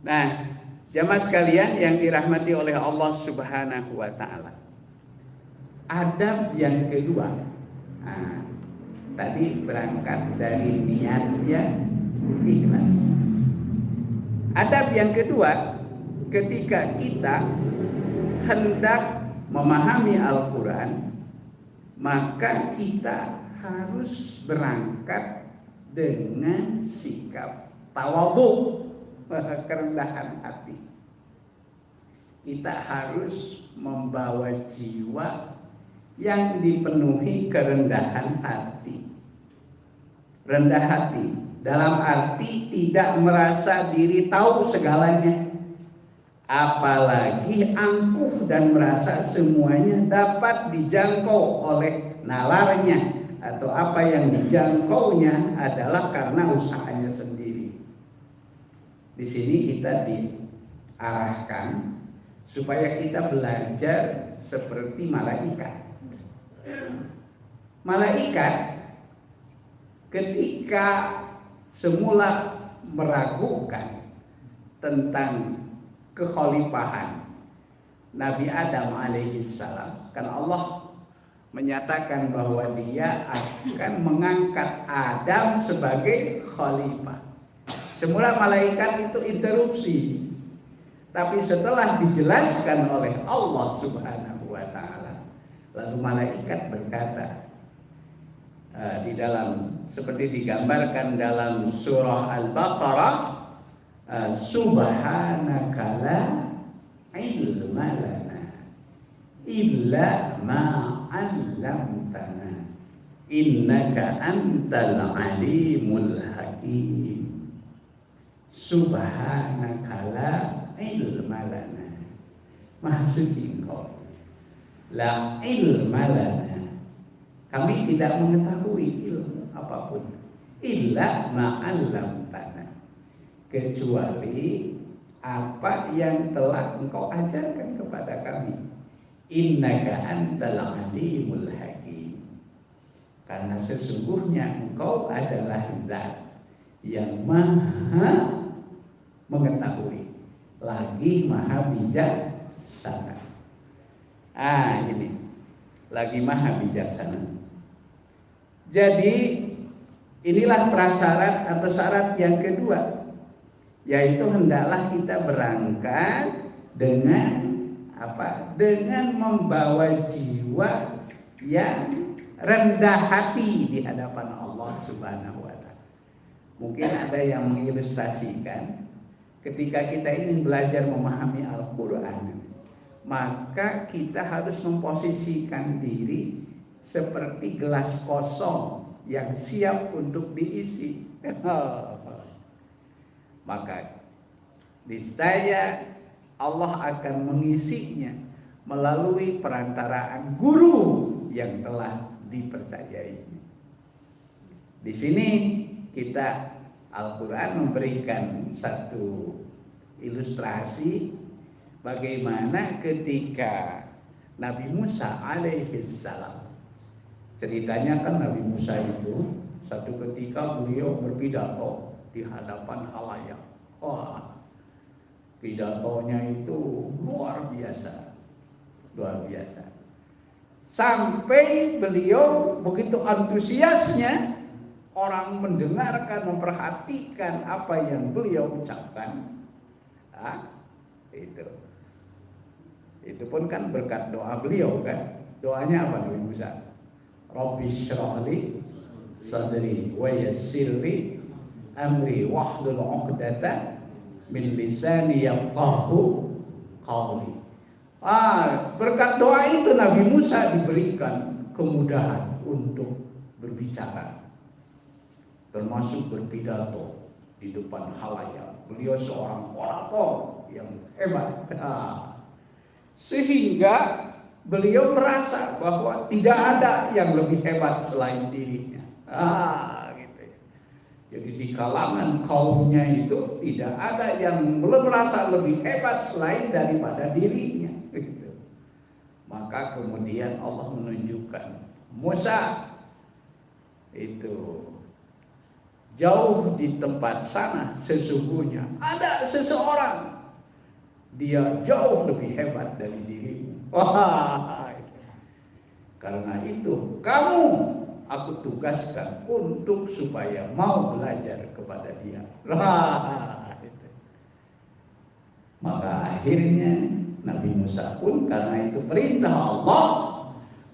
Nah, jamaah sekalian yang dirahmati oleh Allah Subhanahu wa taala. Adab yang kedua. Nah, tadi berangkat dari niatnya ikhlas. Adab yang kedua, ketika kita hendak memahami Al-Quran, maka kita harus berangkat dengan sikap tawadhu, kerendahan hati. Kita harus membawa jiwa yang dipenuhi kerendahan hati. Rendah hati dalam arti tidak merasa diri tahu segalanya, apalagi angkuh dan merasa semuanya dapat dijangkau oleh nalarnya atau apa yang dijangkaunya adalah karena usahanya sendiri. Di sini kita diarahkan supaya kita belajar seperti malaikat. Malaikat ketika semula meragukan tentang kekhalifahan Nabi Adam alaihissalam, kan Allah menyatakan bahwa dia akan mengangkat Adam sebagai khalifah. Semula malaikat itu interupsi, tapi setelah dijelaskan oleh Allah Subhanahu wa taala, lalu malaikat berkata di dalam seperti digambarkan dalam surah Al-Baqarah, subhanaka la ilma lana illa ma 'allamtana innaka antal alimul hakim. Subhanaka la ilma lana, maha suci Engkau. La ilma lana, kami tidak mengetahui ilmu apapun. Illa ma 'allamtana, kecuali apa yang telah Engkau ajarkan kepada kami. Innaka antal alimul hakim, karena sesungguhnya Engkau adalah zat yang maha mengetahui lagi maha bijaksana. Ini lagi maha bijaksana. Jadi inilah prasyarat atau syarat yang kedua, yaitu hendaklah kita berangkat dengan apa? Dengan membawa jiwa yang rendah hati di hadapan Allah Subhanahu wa taala. Mungkin ada yang mengilustrasikan ketika kita ingin belajar memahami Al-Qur'an, maka kita harus memposisikan diri seperti gelas kosong yang siap untuk diisi. Maka niscaya Allah akan mengisinya melalui perantaraan guru yang telah dipercayainya. Di sini kita Al-Quran memberikan satu ilustrasi bagaimana ketika Nabi Musa alaihissalam, ceritanya kan Nabi Musa itu satu ketika beliau berpidato di hadapan khalayak. Pidatonya itu luar biasa, luar biasa. Sampai beliau begitu antusiasnya, orang mendengarkan, memperhatikan apa yang beliau ucapkan. Itu pun kan berkat doa beliau kan. Doanya apa Nabi Musa? Rabbi syrahli sadri wa yassirli amri wahlul 'uqdatam min lisani yafqahu qawli. Berkat doa itu Nabi Musa diberikan kemudahan untuk berbicara, termasuk berpidato di depan khalayak. Beliau seorang orator yang hebat, sehingga beliau merasa bahwa tidak ada yang lebih hebat selain dirinya. Jadi di kalangan kaumnya itu tidak ada yang merasa lebih hebat selain daripada dirinya. Maka kemudian Allah menunjukkan Musa itu jauh di tempat sana sesungguhnya ada seseorang, dia jauh lebih hebat dari dirimu. Karena itu kamu aku tugaskan untuk supaya mau belajar kepada dia. Maka akhirnya Nabi Musa pun, karena itu perintah Allah,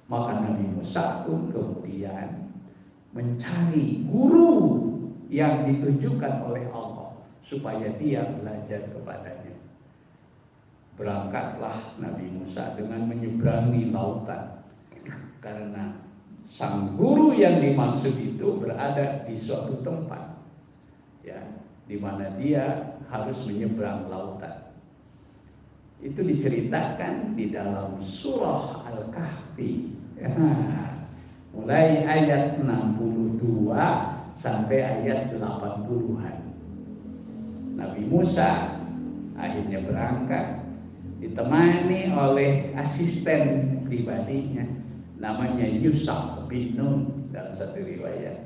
maka Nabi Musa pun kemudian mencari guru yang ditunjukkan oleh Allah supaya dia belajar kepadanya. Berangkatlah Nabi Musa dengan menyeberangi lautan, karena sang guru yang dimaksud itu berada di suatu tempat, ya, di mana dia harus menyeberang lautan. Itu diceritakan di dalam surah Al-Kahfi. mulai ayat 62 sampai ayat 80-an. Nabi Musa akhirnya berangkat ditemani oleh asisten pribadinya namanya Yusha bin Nun dalam satu riwayat.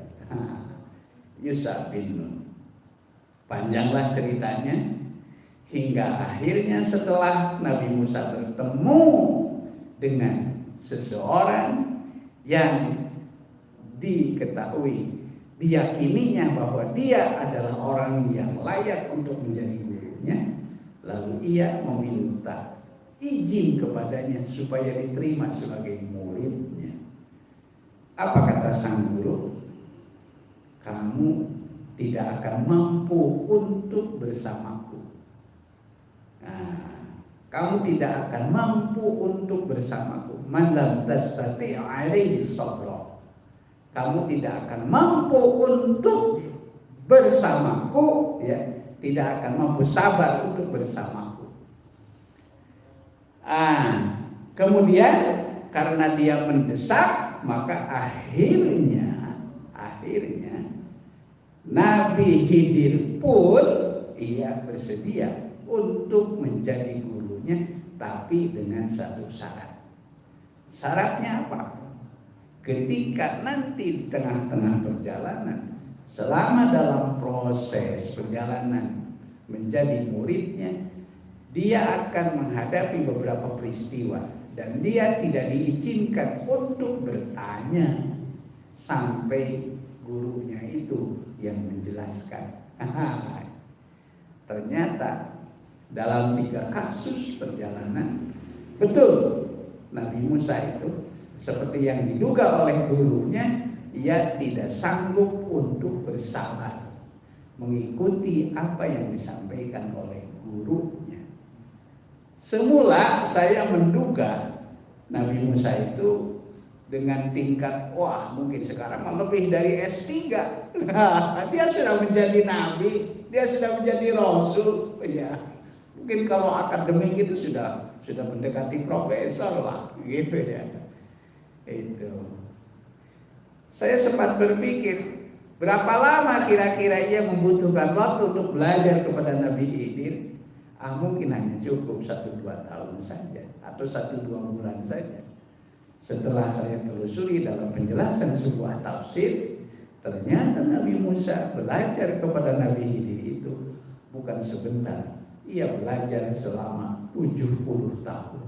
Yusha bin Nun. Panjanglah ceritanya hingga akhirnya setelah Nabi Musa bertemu dengan seseorang yang diketahui, diyakininya bahwa dia adalah orang yang layak untuk menjadi gurunya, lalu ia meminta izin kepadanya supaya diterima sebagai muridnya. Apa kata sang guru? Kamu tidak akan mampu untuk bersamaku. Kamu tidak akan mampu untuk bersamaku. Man lam tastati' alaihi sabra. Kamu tidak akan mampu untuk bersamaku, ya, tidak akan mampu sabar untuk bersamaku. Kemudian karena dia mendesak, maka akhirnya Nabi Khidir pun ia bersedia untuk menjadi gurunya, tapi dengan satu syarat. Syaratnya apa? Ketika nanti di tengah-tengah perjalanan, selama dalam proses perjalanan menjadi muridnya, dia akan menghadapi beberapa peristiwa dan dia tidak diizinkan untuk bertanya sampai gurunya itu yang menjelaskan. Ternyata dalam 3 kasus perjalanan, betul Nabi Musa itu seperti yang diduga oleh gurunya, ia tidak sanggup untuk bersabar mengikuti apa yang disampaikan oleh gurunya. Semula saya menduga Nabi Musa itu dengan tingkat mungkin sekarang lebih dari S3. Dia sudah menjadi nabi, dia sudah menjadi rasul, ya. Mungkin kalau akademik itu sudah mendekati profesor lah, gitu ya. Itu. Saya sempat berpikir berapa lama kira-kira ia membutuhkan waktu untuk belajar kepada Nabi Khidir. Mungkin hanya cukup 1-2 tahun saja atau 1-2 bulan saja. Setelah saya telusuri dalam penjelasan sebuah tafsir, ternyata Nabi Musa belajar kepada Nabi Khidir itu bukan sebentar. Ia belajar selama 70 tahun.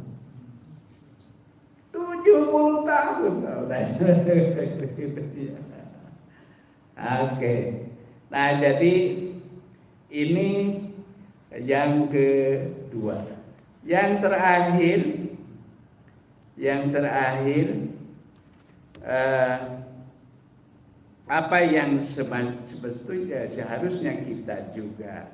70 tahun. Oke. Nah, jadi ini yang kedua. Yang terakhir apa yang sebetulnya seharusnya kita juga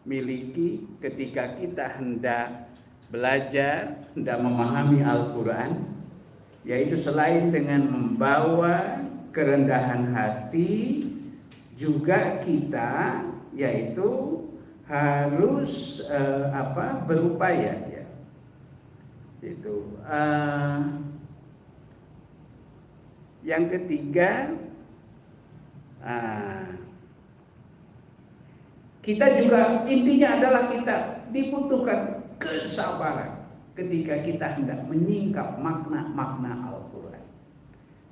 miliki ketika kita hendak belajar, hendak memahami Al-Quran, yaitu selain dengan membawa kerendahan hati, juga kita yaitu harus berupaya, ya, itu yang ketiga, kita juga intinya adalah kita dibutuhkan kesabaran ketika kita hendak menyingkap makna-makna Al-Quran.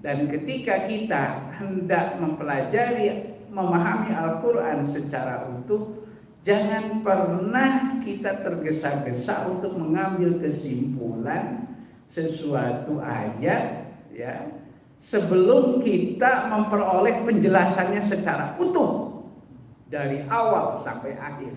Dan ketika kita hendak mempelajari, memahami Al-Quran secara utuh, jangan pernah kita tergesa-gesa untuk mengambil kesimpulan sesuatu ayat, ya, sebelum kita memperoleh penjelasannya secara utuh dari awal sampai akhir.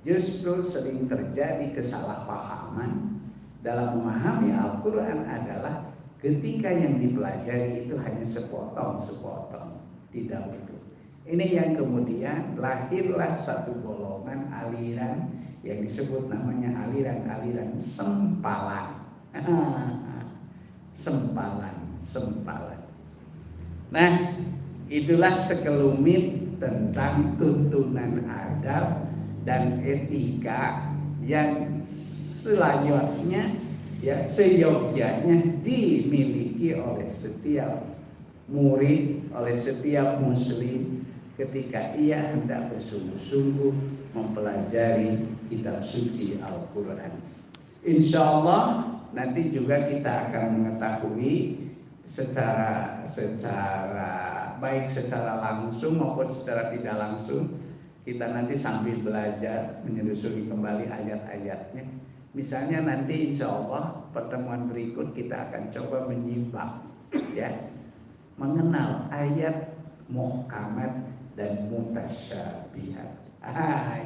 Justru sering terjadi kesalahpahaman dalam memahami Al-Quran adalah ketika yang dipelajari itu hanya sepotong-sepotong, tidak utuh. Ini yang kemudian lahirlah satu golongan aliran yang disebut namanya aliran-aliran sempalan. Sempalan. Nah, itulah sekelumit tentang tuntunan adab dan etika yang selanjutnya ya seyogyanya dimiliki oleh setiap murid, oleh setiap muslim ketika ia hendak bersungguh-sungguh mempelajari kitab suci Al-Quran. Insya Allah nanti juga kita akan mengetahui secara baik secara langsung maupun secara tidak langsung, kita nanti sambil belajar menyusuri kembali ayat-ayatnya. Misalnya nanti insya Allah pertemuan berikut kita akan coba menyimak, ya, mengenal ayat muhkamat dan mutasyabihat.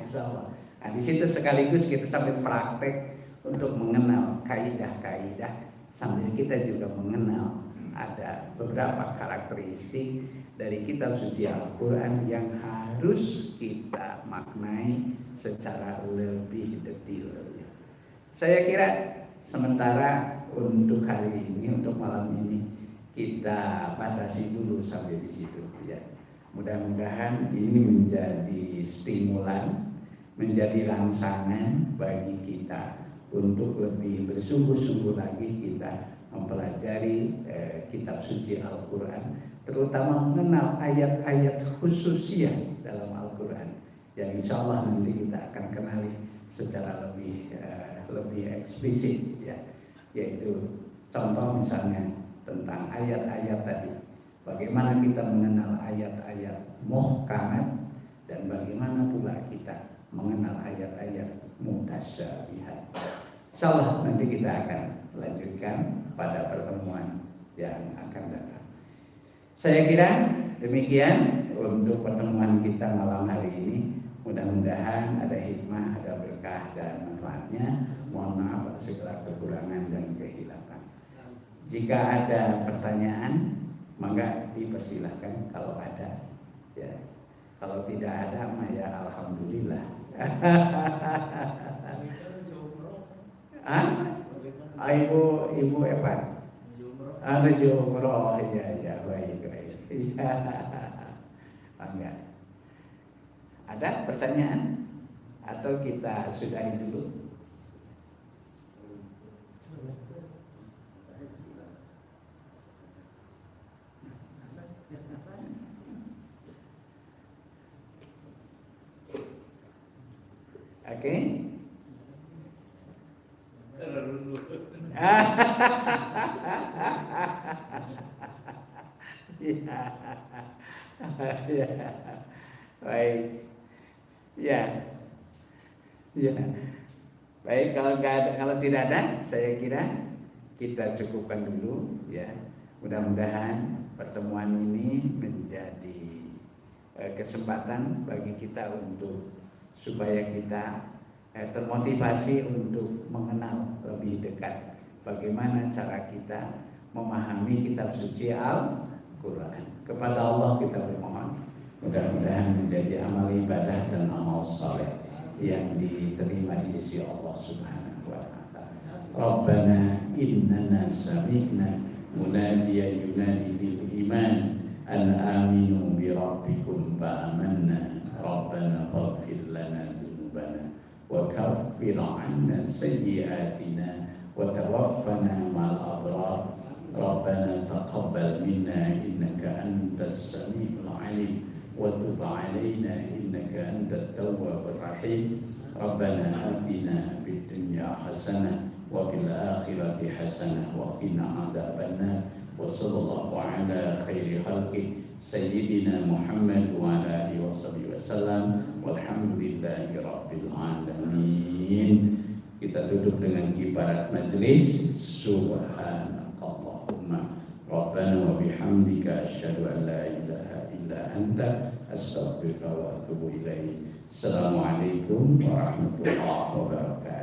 Insya Allah. Nah, di situ sekaligus kita sambil praktek untuk mengenal kaidah-kaidah sambil kita juga mengenal ada beberapa karakteristik dari kitab suci Al-Quran yang harus kita maknai secara lebih detail. Saya kira sementara untuk hari ini, untuk malam ini kita batasi dulu sampai di situ, ya. Mudah-mudahan ini menjadi stimulan, menjadi rangsangan bagi kita untuk lebih bersungguh-sungguh lagi kita mempelajari kitab suci Al-Quran, terutama mengenal ayat-ayat khususnya dalam Al-Quran yang insya Allah nanti kita akan kenali secara lebih eksplisit, ya, yaitu contoh misalnya tentang ayat-ayat tadi, bagaimana kita mengenal ayat-ayat muhkamat dan bagaimana pula kita mengenal ayat-ayat mutasyabihat. Insyaallah nanti kita akan lanjutkan pada pertemuan yang akan datang. Saya kira demikian untuk pertemuan kita malam hari ini. Mudah-mudahan ada hikmah, ada berkah dan manfaatnya. Mohon maaf atas segala kekurangan dan kehilapan. Jika ada pertanyaan, maka dipersilahkan kalau ada, ya. Kalau tidak ada, mah ya alhamdulillah. Ibu Eva, ada jumroh, ya baik. Enggak. Ada pertanyaan atau kita sudahi dulu? Oke. Ya. Baik. Ya. Baik, kalau tidak ada, saya kira kita cukupkan dulu, ya. Mudah-mudahan pertemuan ini menjadi kesempatan bagi kita untuk supaya kita termotivasi untuk mengenal lebih dekat bagaimana cara kita memahami kitab suci Al-Quran. Kepada Allah kita bermohon, mudah-mudahan menjadi amal ibadah dan amal saleh yang diterima di sisi Allah Subhanahu wa taala. Rabbana innana sami'na munadiyan yunadi lil iman an aminu bi rabbikum fa amanna. Rabbana faghfir lana dzunubana wa kaffir 'anna sayyi'atina wa tawaffana ma'al abrar. Rabbana taqabbal minna innaka antas samiul 'alim wa tub 'alaina innaka antat tawwabur rahim. Rabbana atina fid dunya hasanah wa fil akhirati hasanah wa qina adzabannar. Wa sallallahu ala khairi khalqi Sayyidina Muhammad wa ala alihi wasallam. Walhamdulillahi rabbil alamin. Kita tutup dengan kibarat majlis. Subhanakallahumma Rabbana wa bihamdika asyhadu an la ilaha illa anta astaghfiruka wa atubu ilaik. Assalamualaikum warahmatullahi wabarakatuh.